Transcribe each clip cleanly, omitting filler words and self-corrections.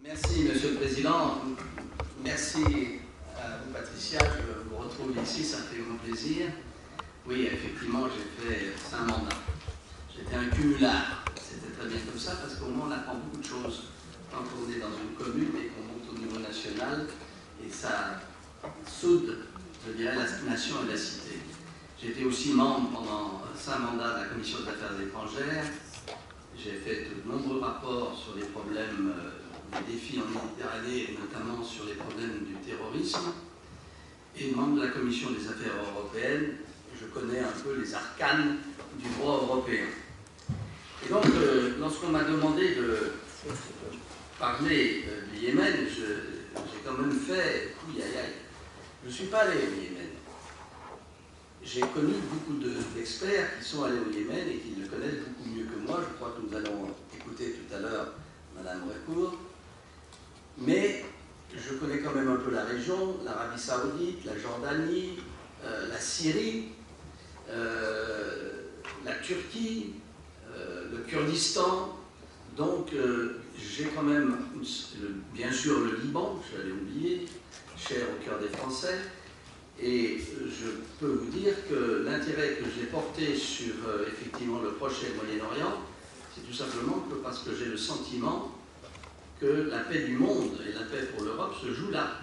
Merci, Monsieur le Président. Merci à vous, Patricia. Je vous retrouve ici, ça me fait grand plaisir. Oui, effectivement, j'ai fait 5 mandats. J'étais un cumulard. C'était très bien comme ça, parce qu'au moins, on apprend beaucoup de choses quand on est dans une commune et qu'on monte au niveau national. Et ça soude, je dirais, la nation et la cité. J'étais aussi membre pendant 5 mandats de la Commission des Affaires étrangères. J'ai fait de nombreux rapports sur les problèmes des défis en Méditerranée, et notamment sur les problèmes du terrorisme. Et membre de la Commission des Affaires européennes, je connais un peu les arcanes du droit européen. Et donc, lorsqu'on m'a demandé de parler du Yémen, j'ai quand même fait couille aïe aïe. Je ne suis pas allé au Yémen. J'ai connu beaucoup d'experts qui sont allés au Yémen et qui le connaissent beaucoup mieux que moi. Je crois que nous allons écouter tout à l'heure Mme Brecourt. Mais je connais quand même un peu la région, l'Arabie Saoudite, la Jordanie, la Syrie, la Turquie, le Kurdistan. Donc j'ai quand même, bien sûr, le Liban, je l'avais oublié, cher au cœur des Français. Et je peux vous dire que l'intérêt que j'ai porté sur effectivement le Proche et le Moyen-Orient, c'est tout simplement que parce que j'ai le sentiment que la paix du monde et la paix pour l'Europe se joue là.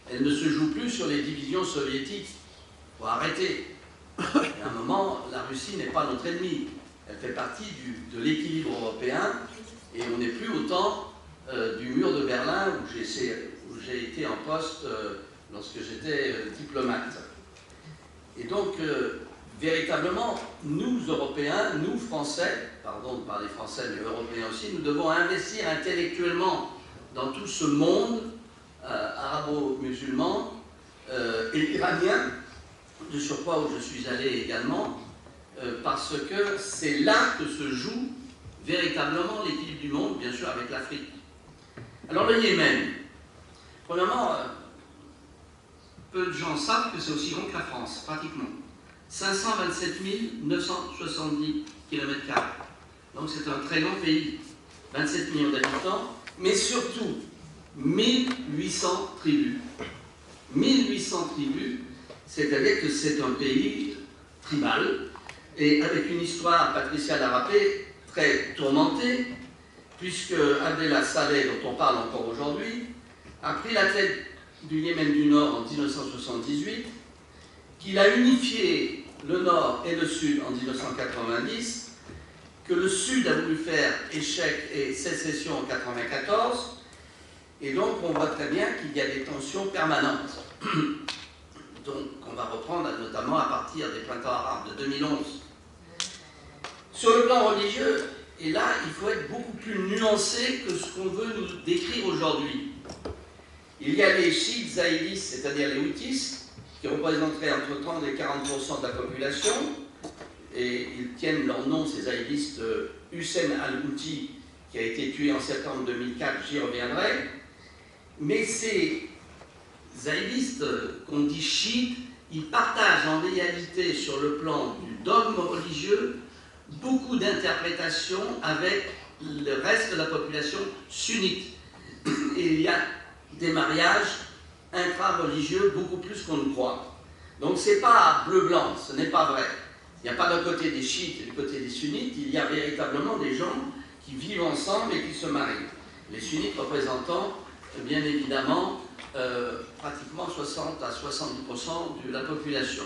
Elle ne se joue plus sur les divisions soviétiques. Il faut arrêter. À un moment, la Russie n'est pas notre ennemi. Elle fait partie de l'équilibre européen et on n'est plus au temps du mur de Berlin où j'ai été en poste lorsque j'étais diplomate. Et donc, véritablement, nous, Européens, nous, Français, pardon de parler français, mais Européens aussi, nous devons investir intellectuellement dans tout ce monde arabo-musulman et iranien, de surcroît où je suis allé également, parce que c'est là que se joue véritablement l'équilibre du monde, bien sûr avec l'Afrique. Alors le Yémen, premièrement, peu de gens savent que c'est aussi grand que la France, pratiquement. 527 970 km². Donc c'est un très grand pays, 27 millions d'habitants, mais surtout 1800 tribus. 1800 tribus, c'est-à-dire que c'est un pays tribal, et avec une histoire, Patricia l'a rappelé, très tourmentée, puisque Abdallah Saleh, dont on parle encore aujourd'hui, a pris la tête du Yémen du Nord en 1978, qu'il a unifié le Nord et le Sud en 1990, que le Sud a voulu faire échec et sécession en 1994, et donc on voit très bien qu'il y a des tensions permanentes. Donc on va reprendre notamment à partir des printemps arabes de 2011. Sur le plan religieux, et là il faut être beaucoup plus nuancé que ce qu'on veut nous décrire aujourd'hui. Il y a les chiites zaïdistes, c'est-à-dire les houthis, qui représenteraient entre 30 et 40% de la population, et ils tiennent leur nom, ces zaïdistes, Hussein al-Houthi, qui a été tué en septembre 2004, j'y reviendrai. Mais ces zaïdistes qu'on dit chiites, ils partagent en réalité sur le plan du dogme religieux beaucoup d'interprétations avec le reste de la population sunnite. Et il y a des mariages intra-religieux beaucoup plus qu'on ne croit. Donc ce n'est pas bleu-blanc, ce n'est pas vrai. Il n'y a pas d'un côté des chiites et du côté des sunnites, il y a véritablement des gens qui vivent ensemble et qui se marient. Les sunnites représentant, bien évidemment, pratiquement 60 à 70% de la population.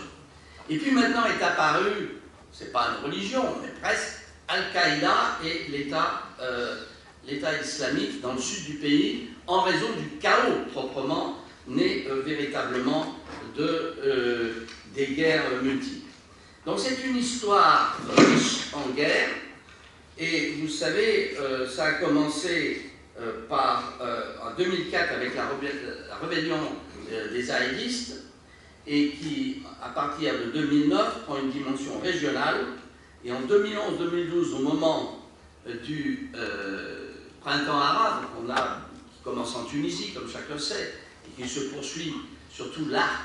Et puis maintenant est apparu, ce n'est pas une religion, mais presque, Al-Qaïda et l'État islamique dans le sud du pays, en raison du chaos proprement né véritablement des guerres multiples. Donc c'est une histoire riche en guerre, et vous savez, ça a commencé en 2004 avec la rébellion des zaïdistes, et qui, à partir de 2009, prend une dimension régionale, et en 2011-2012, au moment du printemps arabe qui commence en Tunisie, comme chacun sait, et qui se poursuit sur tout l'arc,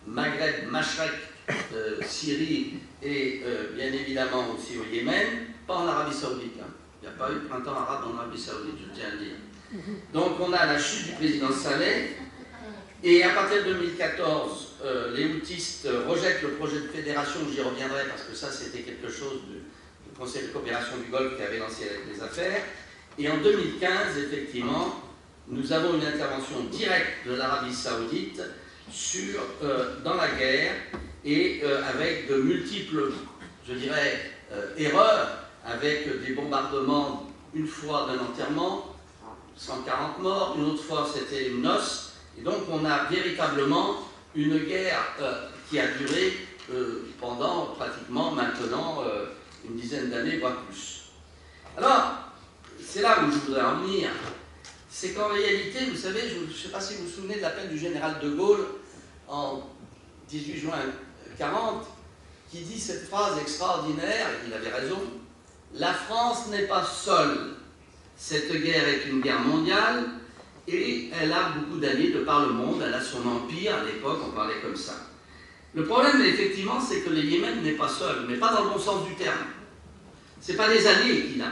Maghreb, Mashrek, Syrie et bien évidemment aussi au Yémen, pas en Arabie Saoudite. Hein. Il n'y a pas eu de printemps arabe en Arabie Saoudite, je tiens à le dire. Donc on a la chute du président Saleh, et à partir de 2014, les houtistes rejettent le projet de fédération, j'y reviendrai parce que ça c'était quelque chose du Conseil de coopération du Golfe qui avait lancé les affaires. Et en 2015, effectivement, nous avons une intervention directe de l'Arabie Saoudite dans la guerre et avec de multiples, je dirais, erreurs, avec des bombardements une fois d'un enterrement, 140 morts, une autre fois c'était une noce. Et donc on a véritablement une guerre qui a duré pendant pratiquement maintenant une dizaine d'années, voire plus. Alors, c'est là où je voudrais en venir. C'est qu'en réalité, vous savez, je ne sais pas si vous vous souvenez de l'appel du général de Gaulle en 18 juin 1940, qui dit cette phrase extraordinaire, et il avait raison, « La France n'est pas seule. Cette guerre est une guerre mondiale, et elle a beaucoup d'années de par le monde, elle a son empire, à l'époque on parlait comme ça. » Le problème, effectivement, c'est que le Yémen n'est pas seul, mais pas dans le bon sens du terme. Ce n'est pas des alliés qu'il a,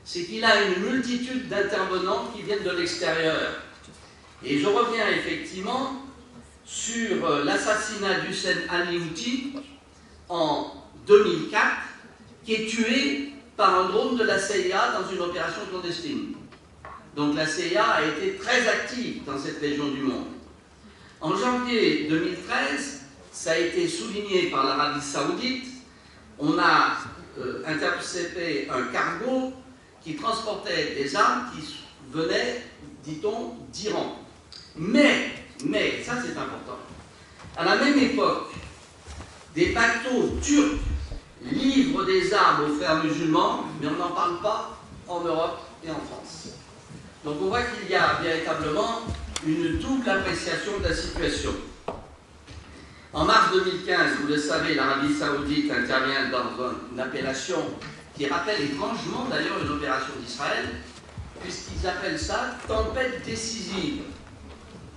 c'est qu'il a une multitude d'intervenants qui viennent de l'extérieur. Et je reviens effectivement sur l'assassinat d'Hussein Ali Houthi en 2004, qui est tué par un drone de la CIA dans une opération clandestine. Donc la CIA a été très active dans cette région du monde. En janvier 2013, ça a été souligné par l'Arabie Saoudite, on a intercepté un cargo qui transportait des armes qui venaient, dit-on, d'Iran. Mais, ça c'est important, à la même époque, des bateaux turcs livrent des armes aux frères musulmans, mais on n'en parle pas en Europe et en France. Donc on voit qu'il y a véritablement une double appréciation de la situation. En mars 2015, vous le savez, l'Arabie Saoudite intervient dans une appellation qui rappelle étrangement d'ailleurs une opération d'Israël, puisqu'ils appellent ça « tempête décisive ».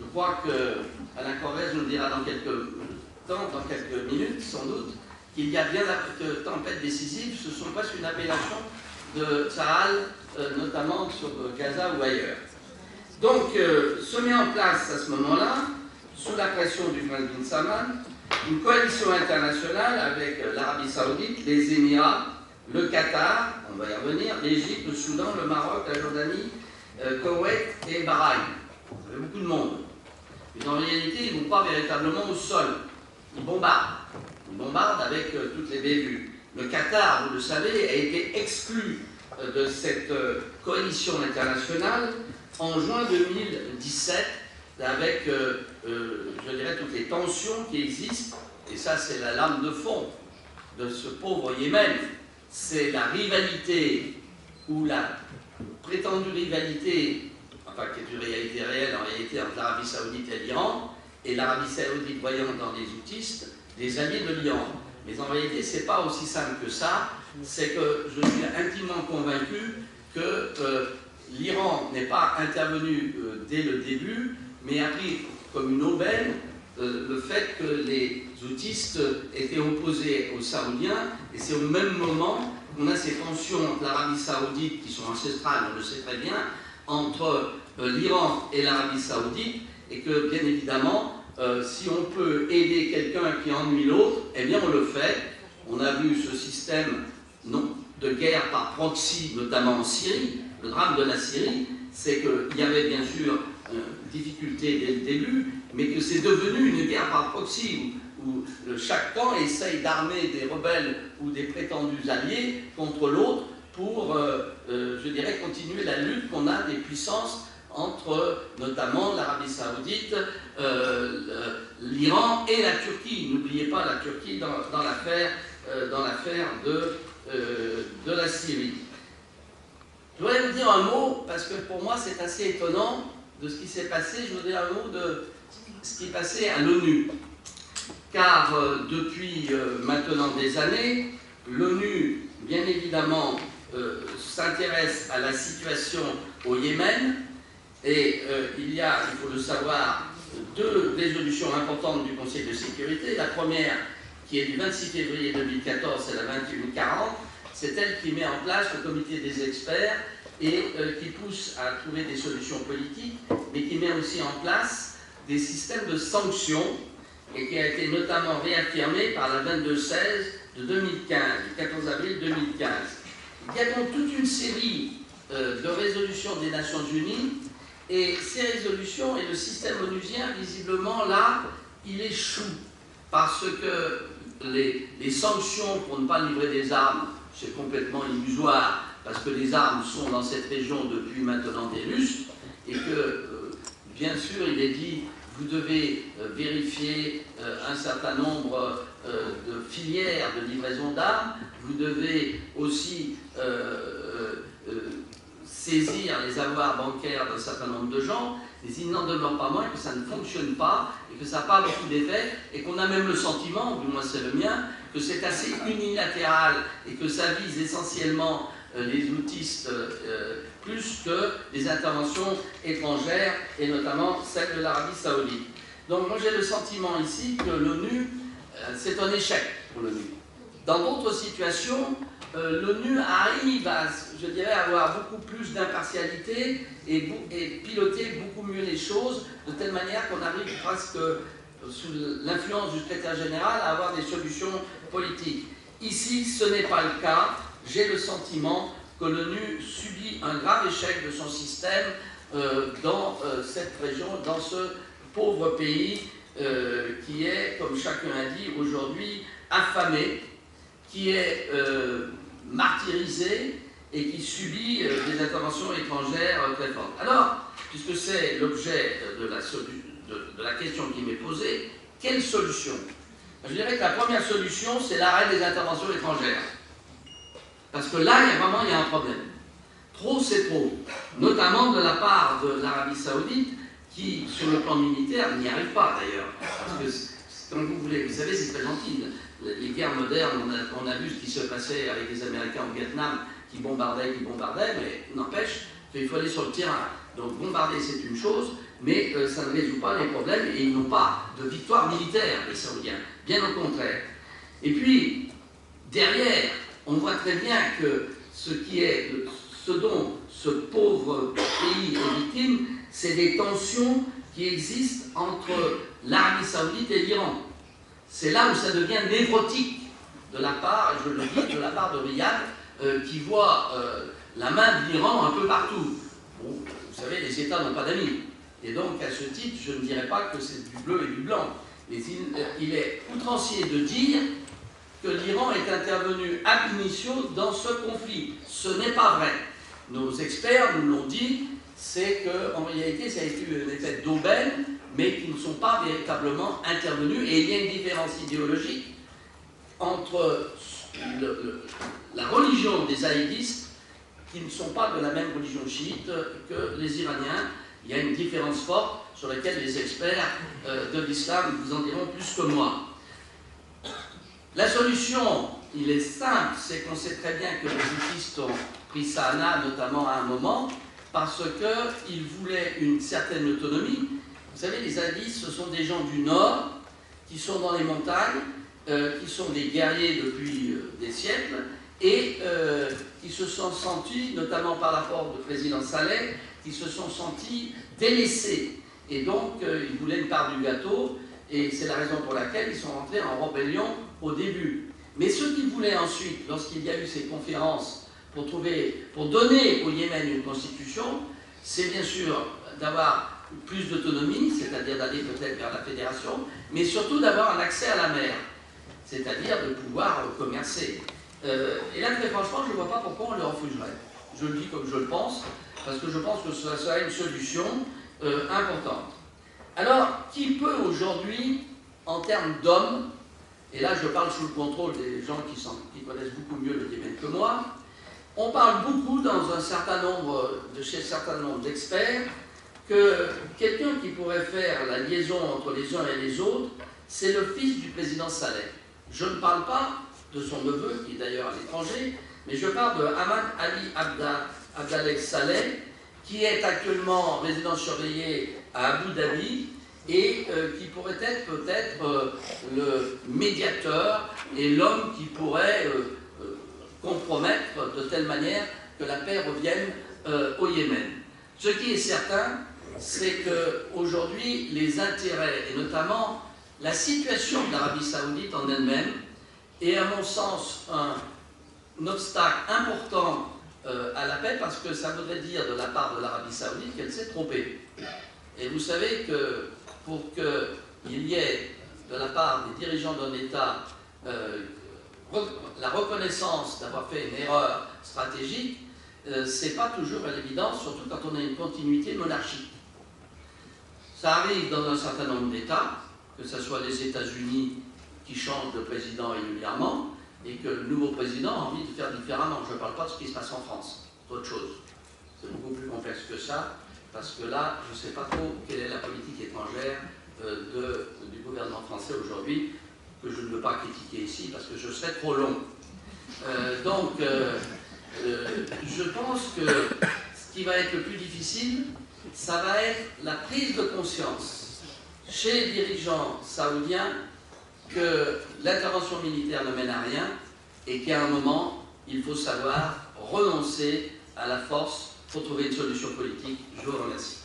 Je crois que Alain Corrèze nous dira dans quelques minutes, sans doute, qu'il y a bien que tempête décisive, ce sont presque une appellation de Tsahal, notamment sur Gaza ou ailleurs. Donc, se met en place à ce moment-là, sous la pression du prince bin Salman, une coalition internationale avec l'Arabie Saoudite, les Émirats, le Qatar, on va y revenir, l'Égypte, le Soudan, le Maroc, la Jordanie, Koweït et Bahreïn. Ça fait beaucoup de monde. Mais en réalité, ils ne vont pas véritablement au sol. Ils bombardent. Ils bombardent avec toutes les bévues. Le Qatar, vous le savez, a été exclu de cette coalition internationale en juin 2017 avec, je dirais, toutes les tensions qui existent. Et ça, c'est la lame de fond de ce pauvre Yémen. C'est la rivalité, ou la prétendue rivalité, enfin qui est une réalité réelle en réalité entre l'Arabie Saoudite et l'Iran, et l'Arabie Saoudite voyant dans les houtistes des alliés de l'Iran. Mais en réalité, ce n'est pas aussi simple que ça. C'est que je suis intimement convaincu que l'Iran n'est pas intervenu dès le début, mais a pris comme une aubaine le fait que les houtistes étaient opposés aux Saoudiens, et c'est au même moment qu'on a ces tensions entre l'Arabie Saoudite, qui sont ancestrales, on le sait très bien, entre l'Iran et l'Arabie Saoudite, et que bien évidemment, si on peut aider quelqu'un qui ennuie l'autre, eh bien on le fait. On a vu ce système de guerre par proxy, notamment en Syrie. Le drame de la Syrie, c'est qu'il y avait bien sûr difficulté dès le début, mais que c'est devenu une guerre par proxy, où chaque camp essaye d'armer des rebelles ou des prétendus alliés contre l'autre pour, je dirais, continuer la lutte qu'on a des puissances entre notamment l'Arabie Saoudite, l'Iran et la Turquie. N'oubliez pas la Turquie dans l'affaire de la Syrie. Je voudrais vous dire un mot, parce que pour moi c'est assez étonnant de ce qui s'est passé. Je voudrais dire un mot de ce qui est passé à l'ONU. Car depuis maintenant des années, l'ONU, bien évidemment, s'intéresse à la situation au Yémen, et il faut le savoir, deux résolutions importantes du Conseil de sécurité. La première, qui est du 26 février 2014, c'est la 2140, c'est elle qui met en place le comité des experts et qui pousse à trouver des solutions politiques, mais qui met aussi en place des systèmes de sanctions, et qui a été notamment réaffirmé par la 2216 de 2015, du 14 avril 2015. Il y a donc toute une série de résolutions des Nations Unies, et ces résolutions et le système onusien, visiblement, là, il échoue, parce que les sanctions pour ne pas livrer des armes, c'est complètement illusoire, parce que les armes sont dans cette région depuis maintenant des lustres, et que, bien sûr, il est dit, vous devez vérifier un certain nombre de filières de livraison d'armes, vous devez aussi saisir les avoirs bancaires d'un certain nombre de gens, mais il n'en demeure pas moins que ça ne fonctionne pas, et que ça n'a pas beaucoup d'effet, et qu'on a même le sentiment, du moins c'est le mien, que c'est assez unilatéral, et que ça vise essentiellement les outistes plus que les interventions étrangères, et notamment celle de l'Arabie Saoudite. Donc moi j'ai le sentiment ici que l'ONU, c'est un échec pour l'ONU. Dans d'autres situations, l'ONU arrive à, je dirais, avoir beaucoup plus d'impartialité et piloter beaucoup mieux les choses, de telle manière qu'on arrive presque, sous l'influence du secrétaire général, à avoir des solutions politiques. Ici, ce n'est pas le cas. J'ai le sentiment que l'ONU subit un grave échec de son système dans cette région, dans ce pauvre pays qui est, comme chacun a dit, aujourd'hui affamé, qui est martyrisé et qui subit des interventions étrangères très fortes. Alors, puisque c'est l'objet de la question qui m'est posée, quelle solution? Je dirais que la première solution, c'est l'arrêt des interventions étrangères. Parce que là, il y a un problème. Trop, c'est trop. Notamment de la part de l'Arabie Saoudite, qui, sur le plan militaire, n'y arrive pas d'ailleurs. Parce que, comme vous voulez, vous savez, c'est très gentil. Les guerres modernes, on a vu ce qui se passait avec les Américains au Vietnam, qui bombardaient, mais n'empêche qu'il faut aller sur le terrain. Donc bombarder, c'est une chose, mais ça ne résout pas les problèmes, et ils n'ont pas de victoire militaire, les Saoudiens. Bien au contraire. Et puis, derrière, on voit très bien que ce dont ce pauvre pays est victime, c'est des tensions qui existent entre l'Arabie Saoudite et l'Iran. C'est là où ça devient névrotique de la part, et je le dis, de la part de Riyad, qui voit la main de l'Iran un peu partout. Bon, vous savez, les États n'ont pas d'amis. Et donc, à ce titre, je ne dirais pas que c'est du bleu et du blanc. Mais il est outrancier de dire que l'Iran est intervenu ab initio dans ce conflit. Ce n'est pas vrai. Nos experts nous l'ont dit, c'est qu'en réalité, ça a été un effet d'aubaine, mais qui ne sont pas véritablement intervenus. Et il y a une différence idéologique entre la religion des haïdistes, qui ne sont pas de la même religion chiite que les Iraniens. Il y a une différence forte sur laquelle les experts de l'islam vous en diront plus que moi. La solution, il est simple, c'est qu'on sait très bien que les houthis ont pris Sanaa, notamment à un moment, parce qu'ils voulaient une certaine autonomie. Vous savez, les haïdistes, ce sont des gens du Nord, qui sont dans les montagnes, qui sont des guerriers depuis des siècles, et qui se sont sentis, notamment par l'apport du président Saleh, qui se sont sentis délaissés. Et donc, ils voulaient une part du gâteau, et c'est la raison pour laquelle ils sont rentrés en rébellion au début. Mais ce qu'ils voulaient ensuite, lorsqu'il y a eu ces conférences pour donner au Yémen une constitution, c'est bien sûr d'avoir plus d'autonomie, c'est-à-dire d'aller peut-être vers la fédération, mais surtout d'avoir un accès à la mer, c'est-à-dire de pouvoir commercer. Et là, très franchement, je ne vois pas pourquoi on le refuserait. Je le dis comme je le pense, parce que je pense que ça serait une solution importante. Alors, qui peut aujourd'hui, en termes d'hommes, et là je parle sous le contrôle des gens qui connaissent beaucoup mieux le Yémen que moi, on parle beaucoup chez un certain nombre d'experts que quelqu'un qui pourrait faire la liaison entre les uns et les autres, c'est le fils du président Saleh. Je ne parle pas de son neveu, qui est d'ailleurs à l'étranger, mais je parle de Ahmad Ali Abdallah Saleh, qui est actuellement résident surveillé à Abu Dhabi et qui pourrait être peut-être le médiateur et l'homme qui pourrait compromettre de telle manière que la paix revienne au Yémen. Ce qui est certain, c'est qu'aujourd'hui, les intérêts, et notamment la situation de l'Arabie Saoudite en elle-même, est à mon sens un obstacle important à la paix, parce que ça voudrait dire de la part de l'Arabie Saoudite qu'elle s'est trompée. Et vous savez que pour qu'il y ait de la part des dirigeants d'un État la reconnaissance d'avoir fait une erreur stratégique, c'est pas toujours à l'évidence, surtout quand on a une continuité monarchique. Ça arrive dans un certain nombre d'États, que ce soit les États-Unis qui changent de président régulièrement, et que le nouveau président a envie de faire différemment. Je ne parle pas de ce qui se passe en France, c'est autre chose. C'est beaucoup plus complexe que ça, parce que là, je ne sais pas trop quelle est la politique étrangère du gouvernement français aujourd'hui, que je ne veux pas critiquer ici, parce que je serais trop long. Je pense que ce qui va être le plus difficile, ça va être la prise de conscience chez les dirigeants saoudiens que l'intervention militaire ne mène à rien et qu'à un moment, il faut savoir renoncer à la force pour trouver une solution politique. Je vous remercie.